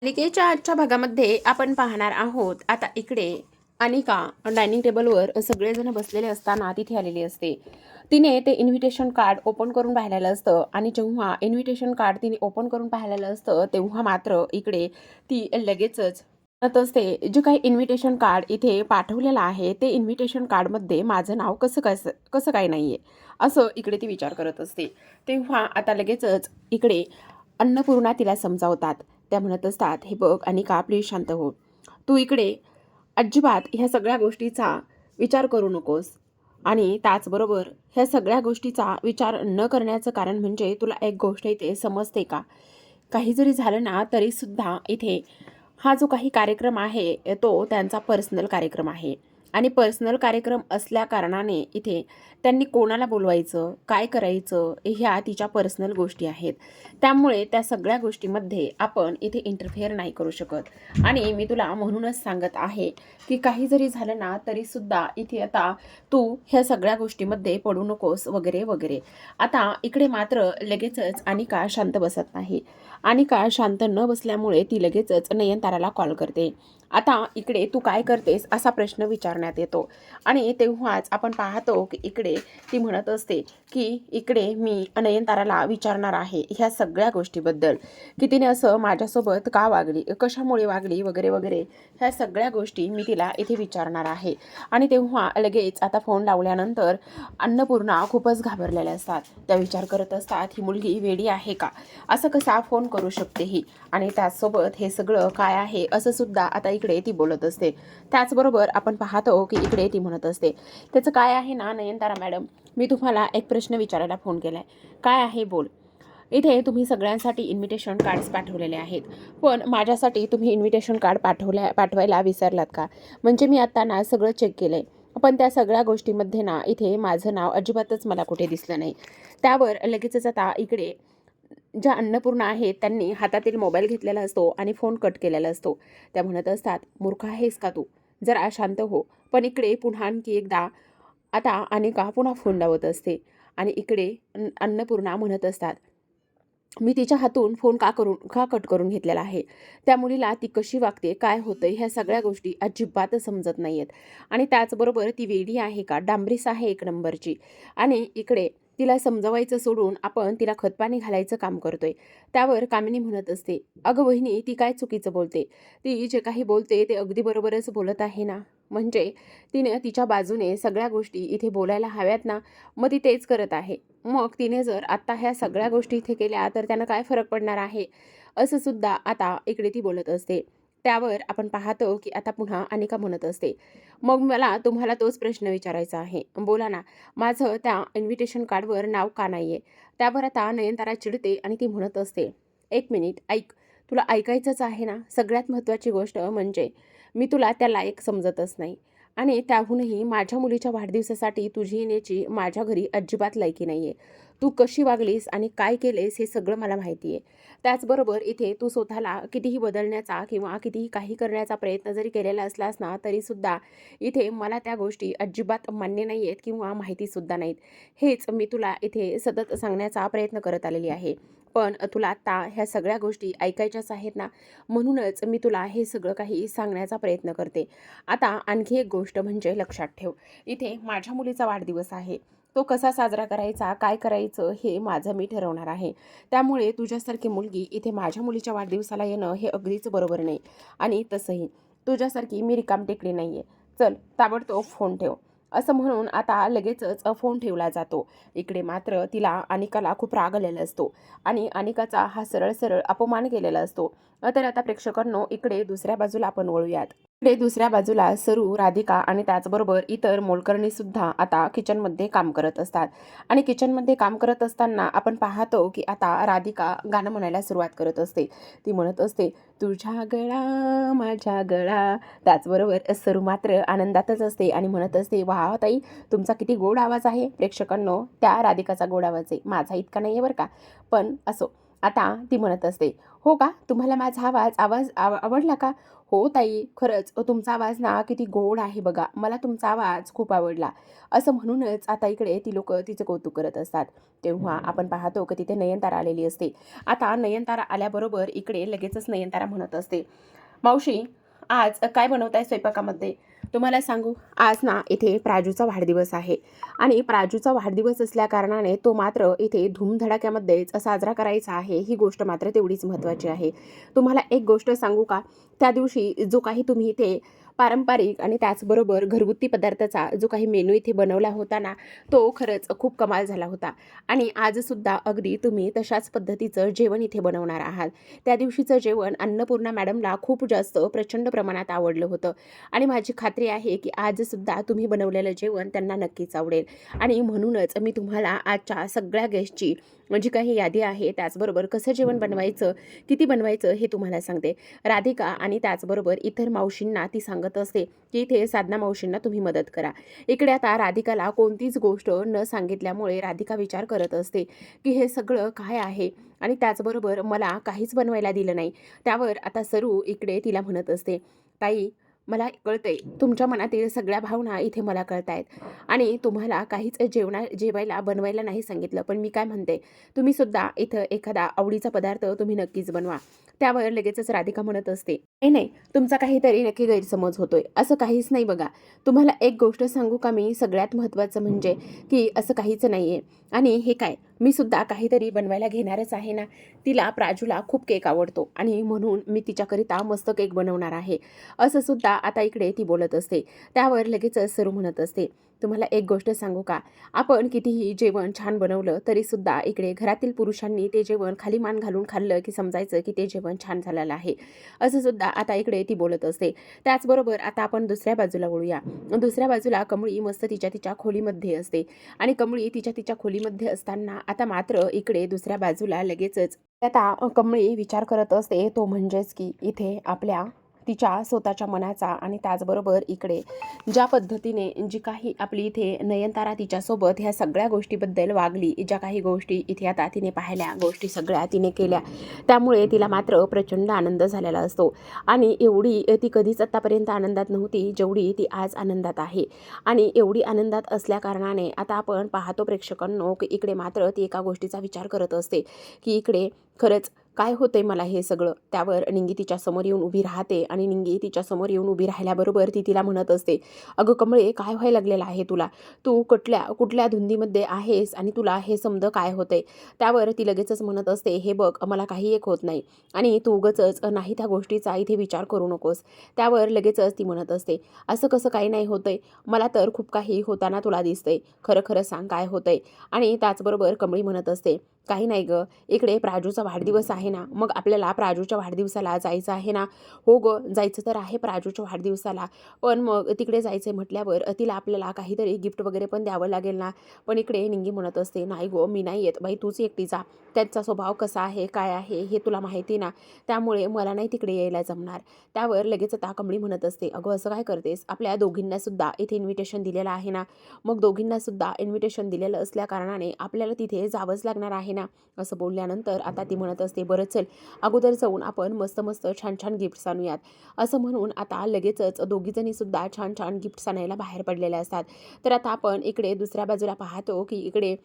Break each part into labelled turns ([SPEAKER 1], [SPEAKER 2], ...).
[SPEAKER 1] मालिकेच्या आजच्या भागामध्ये आपण पाहणार आहोत. आता इकडे अनिका डायनिंग टेबलवर सगळेजण बसलेले असताना तिथे आलेली असते. तिने ते इन्व्हिटेशन कार्ड ओपन करून पाहिलेलं असतं आणि जेव्हा इन्व्हिटेशन कार्ड तिने ओपन करून पाहिलेलं असतं तेव्हा मात्र इकडे ती लगेचच म्हणत असते, जे काही इन्व्हिटेशन कार्ड इथे पाठवलेलं आहे ते इन्व्हिटेशन कार्डमध्ये माझं नाव कसं काय नाही आहे, असं इकडे ती विचार करत असते. तेव्हा आता लगेचच इकडे अन्नपूर्णा तिला समजावतात. त्या म्हणत असतात, हे बघ अनिका, प्लीज शांत हो. तू इकडे अजिबात ह्या सगळ्या गोष्टीचा विचार करू नकोस. आणि त्याचबरोबर ह्या सगळ्या गोष्टीचा विचार न करण्याचं कारण म्हणजे तुला एक गोष्ट इथे समजते का? काही जरी झालं ना तरीसुद्धा इथे हा जो काही कार्यक्रम आहे तो त्यांचा पर्सनल कार्यक्रम आहे. आणि पर्सनल कार्यक्रम असल्या कारणाने इथे त्यांनी कोणाला बोलवायचं, काय करायचं, ह्या तिच्या पर्सनल गोष्टी आहेत. त्यामुळे त्या सगळ्या गोष्टीमध्ये आपण इथे इंटरफेअर नाही करू शकत. आणि मी तुला म्हणूनच सांगत आहे की काही जरी झालं ना तरीसुद्धा इथे आता तू ह्या सगळ्या गोष्टीमध्ये पडू नकोस वगैरे वगैरे. आता इकडे मात्र लगेचच अनिका शांत बसत नाही. अनिका शांत न बसल्यामुळे ती लगेचच नयनताराला कॉल करते. आता इकडे तू काय करतेस असा प्रश्न विचारण्यात येतो. आणि तेव्हाच आपण पाहतो की इकडे ती म्हणत असते की इकडे मी नयनताराला विचारणार आहे ह्या सगळ्या गोष्टीबद्दल, की तिने असं माझ्यासोबत का वागली, कशामुळे वागली वगैरे वगैरे. ह्या सगळ्या गोष्टी मी तिला इथे विचारणार आहे. आणि तेव्हा लगेच आता फोन लावल्यानंतर अन्नपूर्णा खूपच घाबरलेल्या असतात. त्या विचार करत असतात, ही मुलगी वेडी आहे का, असं कसा फोन करू शकते ही, आणि त्याचसोबत हे सगळं काय आहे असं सुद्धा आता इकडे ती बोलत असते. त्याचबरोबर आपण पाहतो की इकडे ती म्हणत असते, त्याचं काय आहे ना नयनतारा मॅडम, मी तुम्हाला एक प्रश्न विचारायला फोन केलाय. काय आहे बोल. इथे तुम्ही सगळ्यांसाठी इन्व्हिटेशन कार्ड्स पाठवलेले आहेत, पण माझ्यासाठी तुम्ही इन्व्हिटेशन कार्ड पाठवायला विसरलात का? म्हणजे मी आता ना सगळं चेक केलंय, पण त्या सगळ्या गोष्टीमध्ये ना इथे माझं नाव अजिबातच मला कुठे दिसलं नाही. त्यावर लगेचच आता इकडे ज्या अन्नपूर्णा आहेत त्यांनी हातातील मोबाईल घेतलेला असतो आणि फोन कट केलेला असतो. त्या म्हणत असतात, मूर्ख आहेस का तू, जरा शांत हो. पण इकडे पुन्हा आणखी एकदा आता अनिका पुन्हा फोन लावत असते. आणि इकडे अन्नपूर्णा म्हणत असतात, मी तिच्या हातून फोन का कट करून घेतलेला आहे. त्या मुलीला ती कशी वागते, काय होतंय, ह्या सगळ्या गोष्टी अजिबातच समजत नाही आहेत. आणि त्याचबरोबर ती वेडी आहे का, डांबरीस आहे एक नंबरची. आणि इकडे तिला समजवायचं सोडून आपण तिला खतपाणी घालायचं काम करतोय. त्यावर कामिनी म्हणत असते, अगं वहिनी, ती काय चुकीचं बोलते, ती जे काही बोलते ते अगदी बरोबरच बोलत आहे ना. म्हणजे तिने तिच्या बाजूने सगळ्या गोष्टी इथे बोलायला हव्यात ना, मग ती तेच करत आहे. मग तिने जर आत्ता ह्या सगळ्या गोष्टी इथे केल्या तर त्यांना काय फरक पडणार आहे, असं सुद्धा आता इकडे ती बोलत असते. त्यावर आपण पाहतो की आता पुन्हा अनिका म्हणत असते, मग मला तुम्हाला तोच प्रश्न विचारायचा आहे, बोला ना, माझं त्या इन्व्हिटेशन कार्डवर नाव का नाही आहे? त्यावर आता नयनतारा चिडते आणि ती म्हणत असते, एक मिनिट ऐक, तुला ऐकायचंच आहे ना. सगळ्यात महत्त्वाची गोष्ट म्हणजे मी तुला त्या लायक समजतच नाही. आणि त्याहूनही माझ्या मुलीच्या वाढदिवसासाठी तुझी येण्याची माझ्या घरी अजिबात लायकी नाही आहे. तू कशी वागलीस आणि काय केलेस हे सगळं मला माहिती आहे. त्याचबरोबर इथे तू स्वतःला कितीही बदलण्याचा किंवा कितीही काही करण्याचा प्रयत्न जरी केलेला असलास ना तरीसुद्धा इथे मला त्या गोष्टी अजिबात मान्य नाही आहेत किंवा माहितीसुद्धा नाहीत. हेच मी तुला इथे सतत सांगण्याचा प्रयत्न करत आलेली आहे. पण तुला आत्ता ह्या सगळ्या गोष्टी ऐकायच्याच आहेत ना, म्हणूनच मी तुला हे सगळं काही सांगण्याचा प्रयत्न करते. आता आणखी एक गोष्ट म्हणजे लक्षात ठेव, इथे माझ्या मुलीचा वाढदिवस आहे. तो कसा साजरा करायचा, काय करायचं हे माझं मी ठरवणार आहे. त्यामुळे तुझ्यासारखी मुलगी इथे माझ्या मुलीच्या वाढदिवसाला येणं हे अगदीच बरोबर नाही. आणि तसंही तुझ्यासारखी मी रिकामटेकडी नाही आहे. चल ताबडतोब फोन ठेव. असं म्हणून आता लगेचच फोन ठेवला जातो. इकडे मात्र तिला अनिकाला खूप राग आलेला असतो आणि अनिकाचा हा सरळ सरळ अपमान केलेला असतो. तर आता प्रेक्षकांनो, इकडे दुसऱ्या बाजूला आपण वळूयात. इकडे दुसऱ्या बाजूला सरू, राधिका आणि त्याचबरोबर इतर मोलकरणी सुद्धा आता किचनमध्ये काम करत असतात. आणि किचनमध्ये काम करत असताना आपण पाहतो की आता राधिका गाणं म्हणायला सुरुवात करत असते. ती म्हणत असते, तुझ्या गळा माझ्या गळा. त्याचबरोबर सरू मात्र आनंदातच असते आणि म्हणत असते, वा ताई, तुमचा किती गोड आवाज आहे. प्रेक्षकांनो, त्या राधिकाचा गोड आवाज आहे, माझा इतका नाही आहे बरं का. पण असो, आता ती म्हणत असते, "हो का? तुम्हाला माझा आवडला का?" "हो ताई, खरंच तुमचा आवाज ना किती गोड आहे बघा. मला तुमचा आवाज खूप आवडला." असं म्हणूनच आता इकडे ती लोकं तिचं कौतुक करत असतात. तेव्हा आपण पाहतो की तिथे नयनतारा आलेली असते. आता नयनतारा आल्याबरोबर इकडे लगेचच नयनतारा म्हणत असते, "मावशी, आज काय बनवताय स्वयंपाकामध्ये?" तुम्हाला सांगू, आज ना इथे प्राजूचा वाढदिवस आहे आणि प्राजूचा वाढदिवस असल्याकारणाने तो मात्र इथे धूमधडाक्यामध्येच साजरा करायचा आहे. ही गोष्ट मात्र तेवढीच महत्त्वाची आहे. तुम्हाला एक गोष्ट सांगू का? त्या दिवशी जो काही तुम्ही इथे पारंपरिक आणि त्याचबरोबर घरगुती पदार्थाचा जो काही मेनू इथे बनवला होता ना, तो खरंच खूप कमाल झाला होता आणि आजसुद्धा अगदी तुम्ही तशाच पद्धतीचं जेवण इथे बनवणार आहात. त्या दिवशीचं जेवण अन्नपूर्णा मॅडमला खूप जास्त प्रचंड प्रमाणात आवडलं होतं आणि माझी खात्री आहे की आजसुद्धा तुम्ही बनवलेलं जेवण त्यांना नक्कीच आवडेल आणि म्हणूनच मी तुम्हाला आजच्या सगळ्या गेस्टची जी काही यादी आहे, त्याचबरोबर कसं जेवण बनवायचं, किती बनवायचं हे तुम्हाला सांगते. राधिका आणि त्याचबरोबर इतर मावशींना ती सांगत असते की इथे साधना मावशींना तुम्ही मदत करा. इकडे आता राधिकाला कोणतीच गोष्ट न सांगितल्यामुळे राधिका विचार करत असते की हे सगळं काय आहे आणि त्याचबरोबर मला काहीच बनवायला दिलं नाही. त्यावर आता सरू इकडे तिला म्हणत असते, "ताई, मला कळतंय तुमच्या मनातील सगळ्या भावना इथे मला कळतायत आणि तुम्हाला काहीच जेवायला बनवायला नाही सांगितलं. पण मी काय म्हणते, तुम्ही सुद्धा इथं एखादा आवडीचा पदार्थ तुम्ही नक्कीच बनवा." त्यावर लगेचच राधिका म्हणत असते, "नाही, नाही, तुमचा काहीतरी नक्की गैरसमज होतोय. असं काहीच नाही बघा. तुम्हाला एक गोष्ट सांगू का मी? सगळ्यात महत्त्वाचं म्हणजे की असं काहीच नाहीये आणि हे काय, मी सुद्धा काहीतरी बनवायला घेणारच आहे ना." तिला प्राजूला खूप केक आवडतो आणि म्हणून मी तिच्याकरिता मस्त केक बनवणार आहे. असं सुद्धा आता इकडे ती बोलत असते. त्यावर लगेचच सरू म्हणत असते, "तुम्हाला एक गोष्ट सांगू का? आपण कितीही जेवण छान बनवलं तरीसुद्धा इकडे घरातील पुरुषांनी ते जेवण खाली मान घालून खाल्लं की समजायचं की ते जेवण छान झालेलं आहे." असं सुद्धा आता इकडे ती बोलत असते. त्याचबरोबर आता आपण दुसऱ्या बाजूला वळूया. दुसऱ्या बाजूला कमळी मस्त तिच्या खोलीमध्ये असते आणि कमळी तिच्या खोलीमध्ये असताना आता मात्र इकडे दुसऱ्या बाजूला लगेचच आता कमळी विचार करत असते, तो म्हणजेच की इथे आपल्या तिच्या स्वतःच्या मनाचा आणि त्याचबरोबर इकडे ज्या पद्धतीने जी काही आपली इथे नयनतारा तिच्यासोबत ह्या सगळ्या गोष्टीबद्दल वागली, ज्या काही गोष्टी इथे आता तिने पाहिल्या, गोष्टी सगळ्या तिने केल्या, त्यामुळे तिला मात्र प्रचंड आनंद झालेला असतो आणि एवढी ती कधीच आत्तापर्यंत आनंदात नव्हती जेवढी ती आज आनंदात आहे. आणि एवढी आनंदात असल्याकारणाने आता आपण पाहतो प्रेक्षकांनो की इकडे मात्र ती एका गोष्टीचा विचार करत असते की इकडे खरंच काय होतंय मला हे सगळं. त्यावर निंगी तिच्या समोर येऊन उभी राहते आणि निंगी तिच्या समोर येऊन उभी राहिल्याबरोबर ती तिला म्हणत असते, "अगं कमळे, काय व्हायला लागलेलं आहे तुला? तू कुठल्या धुंदीमध्ये आहेस आणि तुला हे समजं काय होतंय?" त्यावर ती लगेचच म्हणत असते, "हे बघ, मला काही एक होत नाही आणि तू उगाचच नाही त्या गोष्टीचा इथे विचार करू नकोस." त्यावर लगेचच ती म्हणत असते, "असं कसं काही नाही होतंय? मला तर खूप काही होताना तुला दिसतंय. खरं खरं सांग काय होतंय?" आणि त्याचबरोबर कमळी म्हणत असते, "काही नाही गं, इकडे प्राजूचा वाढदिवस आहे ना, मग आपल्याला प्राजूच्या वाढदिवसाला जायचं आहे ना." "हो गं, जायचं तर आहे प्राजूच्या वाढदिवसाला, पण मग तिकडे जायचं म्हटल्यावर तिला आपल्याला काहीतरी गिफ्ट वगैरे पण द्यावं लागेल ना." पण इकडे निंगी म्हणत असते, "नाही गं, मी नाही येत बाई, तूच एकटी जा. त्यांचा स्वभाव कसा आहे, काय आहे हे तुला माहिती ना, त्यामुळे मला नाही तिकडे यायला जमणार." त्यावर लगेच आता कमळी म्हणत असते, "अगं असं काय करतेस? आपल्या दोघींना सुद्धा इथे इन्व्हिटेशन दिलेलं आहे ना, मग दोघींना सुद्धा इन्व्हिटेशन दिलेलं असल्याकारणाने आपल्याला तिथे जावंच लागणार आहे ना." असं बोलल्यानंतर आता ती म्हणत असते, "बरं चल, अगोदर जाऊन आपण मस्त मस्त छान छान गिफ्ट्स आणूयात." असं म्हणून आता लगेचच दोघीजणी सुद्धा छान छान गिफ्ट्स आणायला बाहेर पडलेल्या असतात. तर आता आपण इकडे दुसऱ्या बाजूला पाहतो की इकडे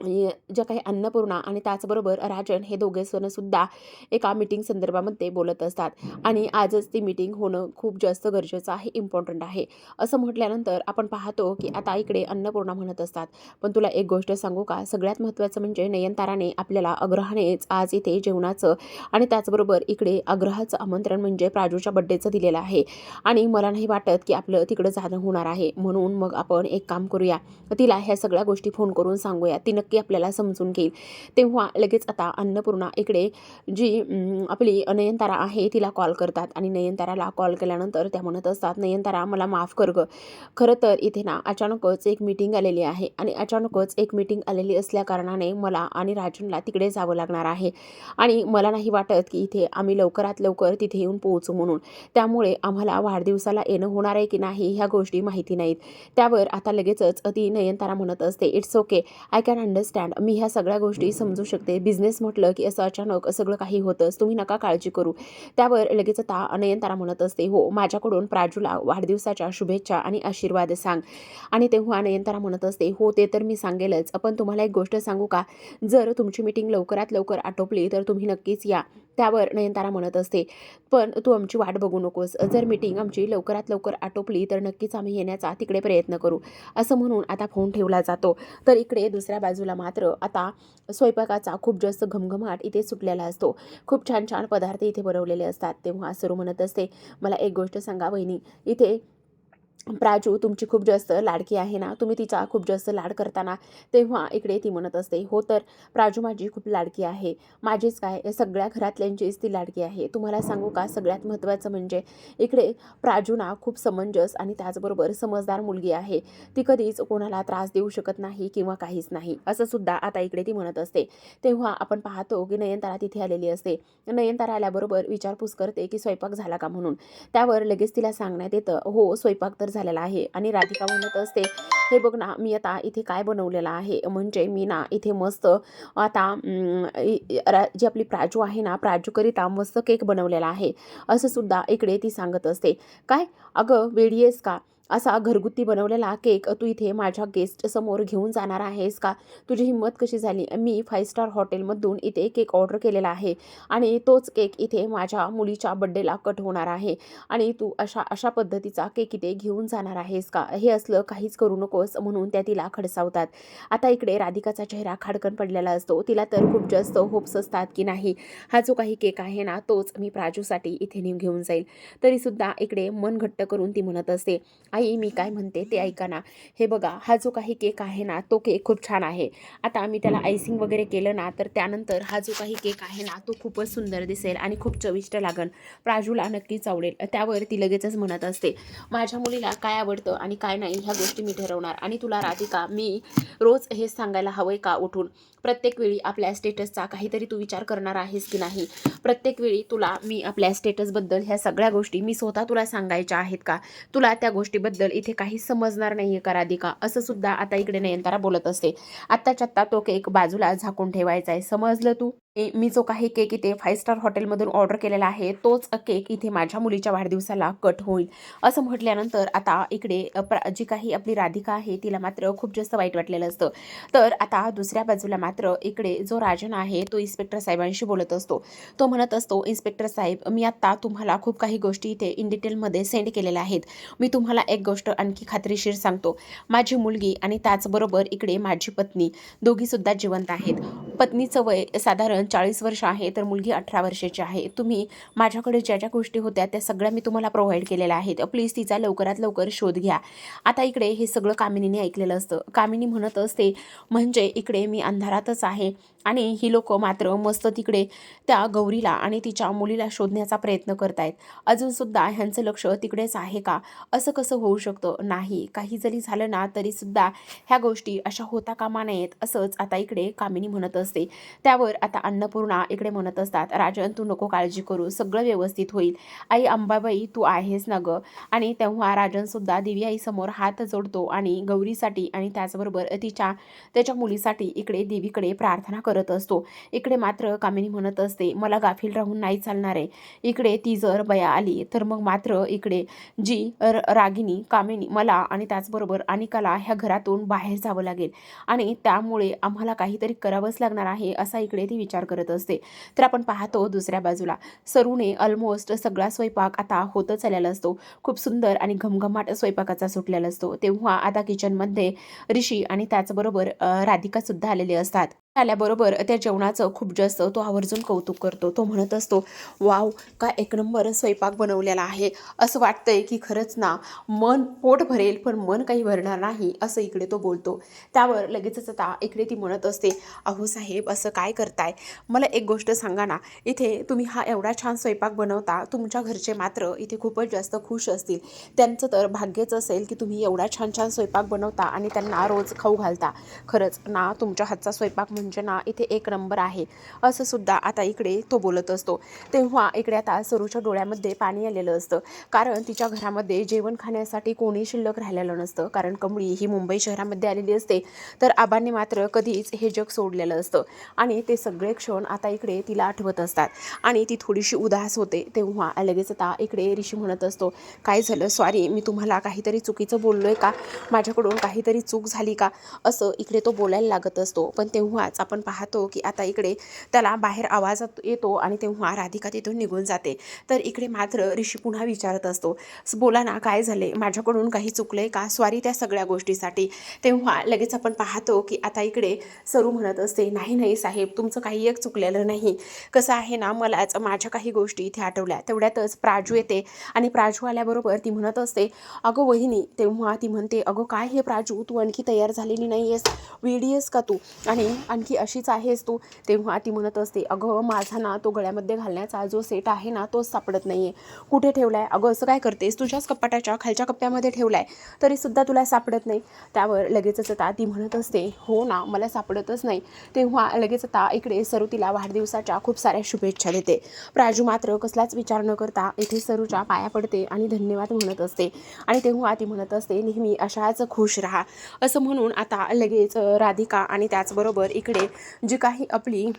[SPEAKER 1] ज्या काही अन्नपूर्णा आणि त्याचबरोबर राजन हे दोघे जण सुद्धा एका मीटिंग संदर्भामध्ये बोलत असतात आणि आजच ती मीटिंग होणं खूप जास्त गरजेचं आहे, इम्पॉर्टंट आहे. असं म्हटल्यानंतर आपण पाहतो की आता इकडे अन्नपूर्णा म्हणत असतात, "पण तुला एक गोष्ट सांगू का? सगळ्यात महत्त्वाचं म्हणजे नयनताराने आपल्याला आग्रहानेच आज इथे जेवणाचं आणि त्याचबरोबर इकडे आग्रहाचं आमंत्रण म्हणजे प्राजूच्या बड्डेचं दिलेलं आहे आणि मला नाही वाटत की आपलं तिकडं जाणं होणार आहे. म्हणून मग आपण एक काम करूया, तिला ह्या सगळ्या गोष्टी फोन करून सांगूया, ती नक्की आपल्याला समजून घेईल." तेव्हा लगेच आता अन्नपूर्णा इकडे जी आपली नयनतारा आहे तिला कॉल करतात आणि नयनताराला कॉल केल्यानंतर त्या म्हणत असतात, "नयनतारा, मला माफ कर गं. खरं तर इथे ना अचानकच एक मीटिंग आलेली आहे आणि अचानकच एक मीटिंग आलेली असल्याकारणाने मला आणि राजनला तिकडे जावं लागणार आहे आणि मला नाही वाटत की इथे आम्ही लवकरात लवकर तिथे येऊन पोहोचू म्हणून. त्यामुळे आम्हाला वाढदिवसाला येणं होणार आहे की नाही ह्या गोष्टी माहिती नाहीत." त्यावर आता लगेचच ती नयनतारा म्हणत असते, "it's okay, I can understand understand. मी ह्या सगळ्या गोष्टी समजू शकते. बिझनेस म्हटलं की असं अचानक सगळं काही होतंच. तुम्ही नका काळजी करू. त्यावर लगेच आता नयनतारा म्हणत असते, हो माझ्याकडून प्राजूला वाढदिवसाच्या शुभेच्छा आणि आशीर्वाद सांग. आणि तेव्हा नयनतारा म्हणत असते, हो ते तर मी सांगेलच, पण तुम्हाला एक गोष्ट सांगू का, जर तुमची मीटिंग लवकरात लवकर आटोपली तर तुम्ही नक्कीच या. त्यावर नयनतारा म्हणत असते, पण तू आमची वाट बघू नकोस. जर मीटिंग आमची लवकरात लवकर आटोपली तर नक्कीच आम्ही येण्याचा तिकडे प्रयत्न करू. असं म्हणून आता फोन ठेवला जातो. तर इकडे दुसऱ्या बाजूला मात्र आता स्वयंपाकाचा खूप जास्त घमघमाट इथे सुटलेला असतो. खूप छान छान पदार्थ इथे बनवलेले असतात. तेव्हा सरू म्हणत असते, मला एक गोष्ट सांगा वहिनी, इथे प्राजू तुमची खूप जास्त लाडकी आहे ना, तुम्ही तिचा खूप जास्त लाड करताना. तेव्हा इकडे ती म्हणत असते, हो तर प्राजू माझी खूप लाडकी आहे. माझीच काय, सगळ्या घरातल्यांचीच ती लाडकी आहे. तुम्हाला सांगू का, सगळ्यात महत्त्वाचं म्हणजे इकडे प्राजू ना खूप समंजस आणि त्याचबरोबर समजदार मुलगी आहे. ती कधीच कोणाला त्रास देऊ शकत नाही किंवा काहीच नाही, असं सुद्धा आता इकडे ती म्हणत असते. तेव्हा आपण पाहतो की नयनतारा तिथे आलेली असते. नयनतारा आल्याबरोबर विचारपूस करते की स्वयंपाक झाला का म्हणून. त्यावर लगेच तिला सांगण्यात येतं, हो स्वयंपाक तर झालेला आहे. आणि राधिका म्हणत असते, हे बघ ना, मी आता इथे काय बनवलेलं आहे, म्हणजे मी ना इथे मस्त आता जी आपली प्राजू आहे ना, प्राजूकरिता मस्त केक बनवलेला आहे, असं सुद्धा इकडे ती सांगत असते. काय अगं वेडी आहेस का, असा घरगुती बनवलेला केक तू इथे माझ्या गेस्ट समोर घेऊन जाणार आहेस का, तुझी हिंमत कशी झाली. मी 5 स्टार हॉटेलमधून इथे केक ऑर्डर केलेला आहे आणि तोच केक इथे माझ्या मुलीच्या बड्डेला कट होणार आहे आणि तू अशा अशा पद्धतीचा केक इथे घेऊन जाणार आहेस का, हे असलं काहीच करू नकोस, म्हणून त्या तिला खडसावतात. आता इकडे राधिकाचा चेहरा खाडकन पडलेला असतो. तिला तर खूप जास्त होप्स असतात की नाही, हा जो काही केक आहे ना तोच मी प्राजूसाठी इथे घेऊन जाईल. तरीसुद्धा इकडे मन घट्ट करून ती म्हणत असते, आई मी काय म्हणते ते ऐका ना, हे बघा हा जो काही केक आहे ना तो केक खूप छान आहे. आता मी त्याला आयसिंग वगैरे केलं ना तर त्यानंतर हा जो काही केक आहे ना तो खूपच सुंदर दिसेल आणि खूप चविष्ट लागेल, प्राजूला नक्कीच आवडेल. त्यावर ती लगेचच म्हणत असते, माझ्या मुलीला काय आवडतं आणि काय नाही ह्या गोष्टी मी ठरवणार. आणि तुला राधिका, मी रोज हेच सांगायला हवंय का उठून, प्रत्येक वेळी आपल्या स्टेटसचा काहीतरी तू विचार करणार आहेस की नाही, प्रत्येक वेळी तुला मी आपल्या स्टेटसबद्दल ह्या सगळ्या गोष्टी मी स्वतः तुला सांगायच्या आहेत का, तुला त्या गोष्टीबद्दल इथे काहीच समजणार नाहीये का राधिका, असं सुद्धा आता इकडे नयनतारा बोलत असते. आत्ताच्या आत्ता तो केक बाजूला झाकून ठेवायचा आहे, समजलं तू. मी जो काही केक इथे 5 स्टार हॉटेलमधून ऑर्डर केलेला आहे तोच केक इथे माझ्या मुलीच्या वाढदिवसाला कट होईल, असं म्हटल्यानंतर आता इकडे जी काही आपली राधिका आहे तिला मात्र खूप जास्त वाईट वाटलेलं असतं. तर आता दुसऱ्या बाजूला मात्र इकडे जो राजन आहे तो इन्स्पेक्टर साहेबांशी बोलत असतो. तो म्हणत असतो, इन्स्पेक्टर साहेब मी आत्ता तुम्हाला खूप काही गोष्टी इथे इन डिटेलमध्ये सेंड केलेल्या आहेत. मी तुम्हाला एक गोष्ट आणखी खात्रीशीर सांगतो, माझी मुलगी आणि त्याचबरोबर इकडे माझी पत्नी दोघीसुद्धा जिवंत आहेत. पत्नीचं वय साधारण 40 वर्ष आहे तर मुलगी 18 वर्षाची आहे. तुम्ही माझ्याकडे ज्या ज्या गोष्टी होत्या त्या सगळ्या मी तुम्हाला प्रोव्हाइड केलेल्या आहेत, प्लीज तिचा लवकरात लवकर शोध घ्या. आता इकडे हे सगळं कामिनीने ऐकलेलं असतं. कामिनी म्हणत असते, म्हणजे इकडे मी अंधारातच आहे आणि ही लोक मात्र मस्त तिकडे त्या गौरीला आणि तिच्या मुलीला शोधण्याचा प्रयत्न करतायत, अजूनसुद्धा ह्यांचं लक्ष तिकडेच आहे का, असं कसं होऊ शकतं. नाही, काही जरी झालं ना तरीसुद्धा ह्या गोष्टी अशा होता कामा नयेत, असंच आता इकडे कामिनी म्हणत असते. त्यावर आता अन्नपूर्णा इकडे म्हणत असतात, राजन तू नको काळजी करू, सगळं व्यवस्थित होईल. आई अंबाबाई तू आहेस ना गं. आणि तेव्हा राजनसुद्धा देवी आईसमोर हात जोडतो आणि गौरीसाठी आणि त्याचबरोबर त्याच्या मुलीसाठी इकडे देवीकडे प्रार्थना करत असतो. इकडे मात्र कामिनी म्हणत असते, मला गाफील राहून नाही चालणार आहे. इकडे ती जर बया आली तर मग मात्र इकडे जी रागिनी कामिनी मला आणि त्याचबरोबर अनिकाला ह्या घरातून बाहेर जावं लागेल आणि त्यामुळे आम्हाला काहीतरी करावंच लागणार आहे, असा इकडे ती विचार करत असते. तर आपण पाहतो दुसऱ्या बाजूला सरूने ऑलमोस्ट सगळा स्वयंपाक आता होतच आलेला असतो. खूप सुंदर आणि घमघमाट स्वयंपाकाचा सुटलेला असतो. तेव्हा आता किचनमध्ये ऋषी आणि त्याचबरोबर राधिका सुद्धा आलेले असतात. आल्याबरोबर त्या जेवणाचं खूप जास्त तो आवर्जून कौतुक करतो. तो म्हणत असतो, वाव काय एक नंबर स्वयंपाक बनवलेला आहे, असं वाटतंय की खरंच ना मन पोट भरेल पण मन काही भरणार नाही, असं इकडे तो बोलतो. त्यावर लगेचच आता इकडे ती म्हणत असते, अहो साहेब असं काय करताय, मला एक गोष्ट सांगा ना, इथे तुम्ही हा एवढा छान स्वयंपाक बनवता, तुमच्या घरचे मात्र इथे खूपच जास्त खुश असतील. त्यांचं तर भाग्यच असेल की तुम्ही एवढा छान छान स्वयंपाक बनवता आणि त्यांना रोज खाऊ घालता. खरंच ना तुमच्या हातचा स्वयंपाक म्हणजे ना इथे एक नंबर आहे, असं सुद्धा आता इकडे तो बोलत असतो. तेव्हा इकडे आता सरूच्या डोळ्यामध्ये पाणी आलेलं असतं, कारण तिच्या घरामध्ये जेवण खाण्यासाठी कोणी शिल्लक राहिलेलं नसतं. कारण कमळी ही मुंबई शहरामध्ये आलेली असते, तर आबांनी मात्र कधीच हे जग सोडलेलं असतं आणि ते सगळे क्षण आता इकडे तिला आठवत असतात आणि ती थोडीशी उदास होते. तेव्हा लगेच आता इकडे ऋषी म्हणत असतो, काय झालं, सॉरी, मी तुम्हाला काहीतरी चुकीचं बोललोय का, माझ्याकडून काहीतरी चूक झाली का, असं इकडे तो बोलायला लागत असतो. पण तेव्हाच आपण पाहतो की आता इकडे त्याला बाहेर आवाज येतो आणि तेव्हा राधिका तिथून निघून जाते. तर इकडे मात्र ऋषी पुन्हा विचारत असतो, बोला ना, काय झाले, माझ्याकडून काही चुकलंय का, सॉरी त्या सगळ्या गोष्टीसाठी. तेव्हा लगेच आपण पाहतो की आता इकडे सरू म्हणत असते, नाही नाही साहेब, तुमचं काही एक चुकलेलं नाही. कसं आहे ना, मलाच माझ्या काही गोष्टी इथे आठवल्या. तेवढ्यातच प्राजू येते आणि प्राजू आल्याबरोबर ती म्हणत असते, अगं वहिनी. तेव्हा ती म्हणते, अगं काय हे प्राजू, तू आणखी तयार झालेली नाही आहेस, वेडी आहेस का तू, आणि आणखी अशीच आहेस तू. तेव्हा ती म्हणत असते, अगं माझा ना तो गळ्यामध्ये घालण्याचा जो सेट आहे ना, तोच सापडत नाही आहे. कुठे ठेवला आहे, अगं असं काय करतेस, तुझ्याच कपाटाच्या खालच्या कप्प्यामध्ये ठेवला आहे, तरीसुद्धा तुला सापडत नाही. त्यावर लगेचच आता ती म्हणत असते, हो ना, मला सापडतच नाही. तेव्हा लगेच आता इकडे सरू तिला वाढदिवसाच्या खूप साऱ्या शुभेच्छा देते. प्राजू मात्र कसलाच विचार न करता इथे सरूच्या पाया पडते आणि धन्यवाद म्हणत असते. आणि तेव्हा ती म्हणत असते, नेहमी अशाच खुश राहा, असं म्हणून आता लगेच राधिका आणि त्याचबरोबर इकडे जी काही आपली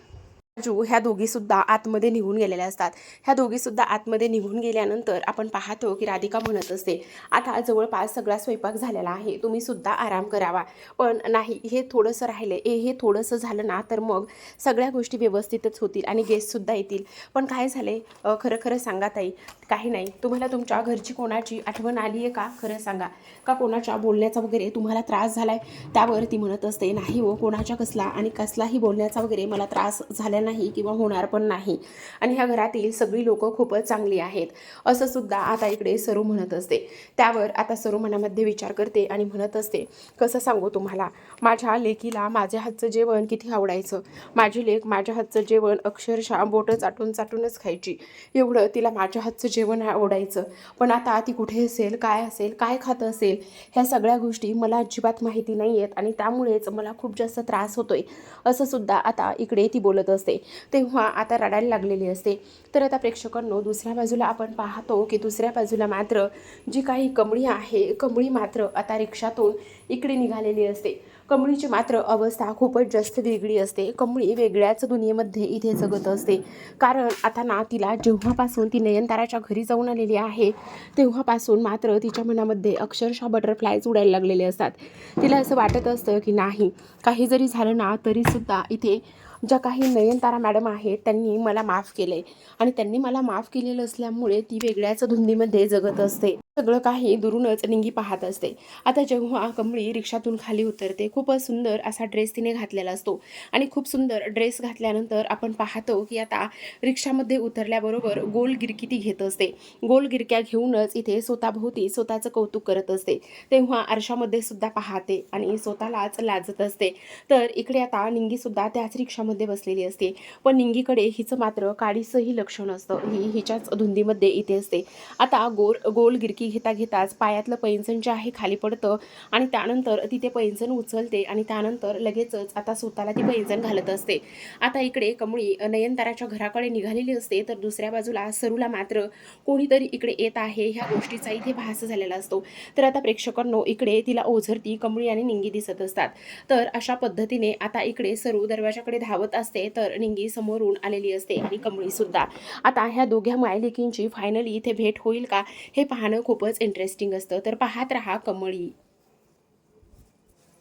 [SPEAKER 1] राजू ह्या दोघीसुद्धा आतमध्ये निघून गेलेल्या असतात. ह्या दोघीसुद्धा आतमध्ये निघून गेल्यानंतर आपण पाहतो की राधिका म्हणत असते, आता जवळपास सगळा स्वयंपाक झालेला आहे, तुम्ही सुद्धा आराम करावा. पण नाही, हे थोडंसं राहिलं, हे थोडंसं झालं ना तर मग सगळ्या गोष्टी व्यवस्थितच होतील आणि गेस्टसुद्धा येतील. पण काय झाले, खरं खरं सांगा ताई. काही नाही, तुम्हाला तुमच्या घरची कोणाची आठवण आली आहे का, खरं सांगा, का कोणाच्या बोलण्याचा वगैरे तुम्हाला त्रास झाला आहे. त्यावर ती म्हणत असते, नाही हो, कोणाच्या कसला आणि कसलाही बोलण्याचा वगैरे मला त्रास झाला नाही किंवा होणार पण नाही, आणि ह्या घरातील सगळी लोकं खूपच चांगली आहेत, असं सुद्धा आता इकडे सरू म्हणत असते. त्यावर आता सरू मनामध्ये विचार करते आणि म्हणत असते, कसं सांगू तुम्हाला, माझ्या लेकीला माझ्या हातचं जेवण किती आवडायचं. माझी लेक माझ्या हातचं जेवण अक्षरशः बोटं चाटून चाटूनच खायची, एवढं तिला माझ्या हातचं जेवण आवडायचं. पण आता ती कुठे असेल, काय खात असेल, ह्या सगळ्या गोष्टी मला अजिबात माहिती नाही आहेत आणि त्यामुळेच मला खूप जास्त त्रास होतोय, असं सुद्धा आता इकडे ती बोलत असते. तेव्हा आता रडायला लागलेली असते. तर आता प्रेक्षकांनो, दुसऱ्या बाजूला आपण पाहतो की दुसऱ्या बाजूला मात्र जी काही कमळी आहे, कमळी मात्र आता रिक्षातून इकडे निघालेली असते. कमळीची मात्र अवस्था खूपच जास्त वेगळी असते. कमळी वेगळ्याच दुनियेमध्ये इथे जगत असते, कारण आता ना तिला जेव्हापासून ती नयनताराच्या घरी जाऊन आलेली आहे, तेव्हापासून मात्र तिच्या मनामध्ये अक्षरशः बटरफ्लायज उडायला लागलेले असतात. तिला असं वाटत असतं की नाही, काही जरी झालं ना तरीसुद्धा इथे ज्या काही नयनतारा मॅडम आहेत त्यांनी मला माफ केले आणि त्यांनी मला माफ केलेलं असल्यामुळे ती वेगळ्याच धुंदीमध्ये जगत असते. सगळं काही दुरूनच निंगी पाहत असते. आता जेव्हा कमळी रिक्षातून खाली उतरते, खूपच सुंदर असा ड्रेस तिने घातलेला असतो आणि खूप सुंदर ड्रेस घातल्यानंतर आपण पाहतो की आता रिक्षामध्ये उतरल्याबरोबर गोल गिरकी ती घेत असते. गोल गिरक्या घेऊनच इथे स्वतःभोवती स्वतःचं कौतुक करत असते. तेव्हा आरशामध्ये सुद्धा पाहते आणि स्वतःलाच लाजत असते. तर इकडे आता निंगीसुद्धा त्याच रिक्षामध्ये बसलेली असते, पण निंगीकडे हिचं मात्र काडीचंही लक्ष नसतं. ही हिच्याच धुंदीमध्ये इथे असते. आता गोल गिरकी घेता घेताच पायातलं पैंजण जे आहे खाली पडतं आणि त्यानंतर ती ते पैंजण उचलते आणि त्यानंतर लगेचच आता स्वतःला ती पैंजण घालत असते. आता इकडे कमळी नयनताराच्या घराकडे निघालेली असते, तर दुसऱ्या बाजूला सरूला मात्र कोणीतरी इकडे येत आहे ह्या गोष्टीचा इथे भास झालेला असतो. तर आता प्रेक्षकांनो, इकडे तिला ओझरती कमळी आणि निंगी दिसत असतात. तर अशा पद्धतीने आता इकडे सरू दरवाजाकडे धावत असते, तर निंगी समोरून आलेली असते आणि कमळी सुद्धा. आता ह्या दोघ्या मायलेकींची फायनली इथे भेट होईल का, हे पाहणं खूपच इंटरेस्टिंग असतं. तर पाहत रहा कमळी.